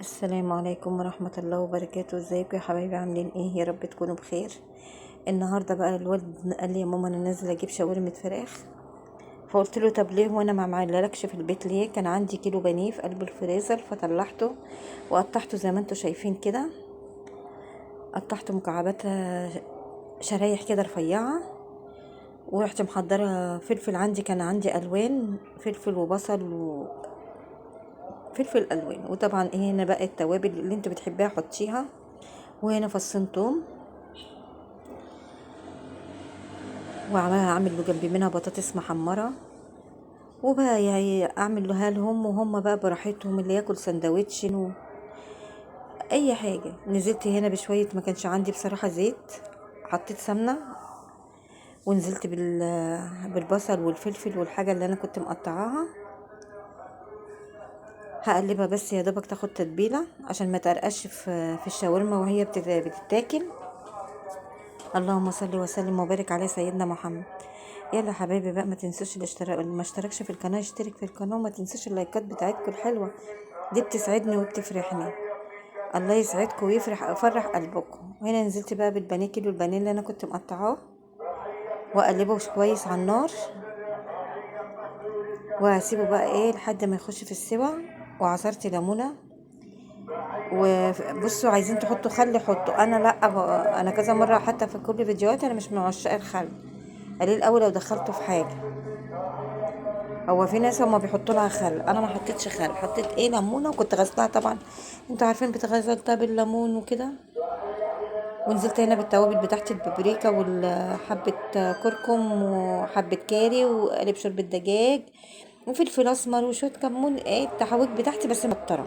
السلام عليكم ورحمة الله وبركاته. ازيكم يا حبايبي؟ عاملين ايه؟ يا رب تكونوا بخير. النهاردة بقى الواد قال لي يا ماما انا نازل اجيب شاورمة فراخ، فقلت له طب ليه وانا ما عملهالكش في البيت ليه؟ كان عندي كيلو بانيه في قلب الفريزر فطلعته وقطعته زي ما انتوا شايفين كده، قطعته مكعبات شرايح كده رفيعة، ورحت محضرة فلفل، كان عندي الوان فلفل وبصل وفلفل الوان، وطبعا ايه هنا بقى التوابل اللي انت بتحبيها حطيها، وهنا فصين توم، واعمل له جنبي منها بطاطس محمره، وبقى يعني اعمل له لهم وهم بقى براحتهم، اللي ياكل سندوتش اي حاجه. نزلت هنا بشويه، ما كانش عندي بصراحه زيت، حطيت سمنه، ونزلت بالبصل والفلفل والحاجه اللي انا كنت مقطعاها، هقلبها بس يا دوبك تاخد تتبيله عشان ما تقرقش في الشاورما وهي بتتاكل. اللهم صل وسلم وبارك على سيدنا محمد. يلا يا حبايبي بقى، ما تنسوش اللي ما اشتركش في القناه يشترك في القناه، وما تنسوش اللايكات بتاعتكم الحلوه دي، بتسعدني وبتفرحني. الله يسعدكم ويفرح قلبكم. هنا نزلت بقى بالبانيه، كيلو البانيه اللي انا كنت مقطعاه، واقلبه كويس على النار، وهسيبه بقى ايه لحد ما يخش في السوا. وعصرت ليمونه، وبصوا عايزين تحطوا خل حطوا، انا لا انا كذا مره حتى في كل فيديوهاتي انا مش من عشاق الخل، قليل قوي لو دخلته في حاجه. هو في ناس هما بيحطوا لها خل، انا ما حطيتش خل، حطيت ايه ليمونه، وكنت غسلها طبعا، انتوا عارفين بتغسل طب الليمون وكده. ونزلت هنا بالتوابل بتاعت البابريكا وحبه كركم وحبه كاري وقالب شوربه دجاج وفلفل اسمر وشويه كمون، ايه التحويج بتاعتي بس محترم.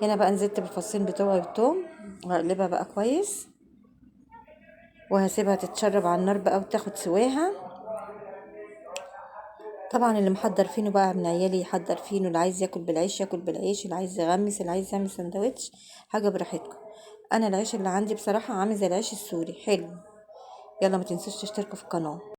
هنا بقى نزلت بالفصين بتوعي التوم، وهقلبها بقى كويس، وهسيبها تتشرب على النار بقى وتاخد سواها. طبعا اللي محضر فينو بقى من عيالي يحضر فينو، اللي عايز ياكل بالعيش ياكل بالعيش، اللي عايز يغمس، اللي عايز يعمل سندوتش، حاجه براحتكم. انا العيش اللي عندي بصراحه عامل زي العيش السوري حلو. يلا ما تنسوش تشتركوا في القناه.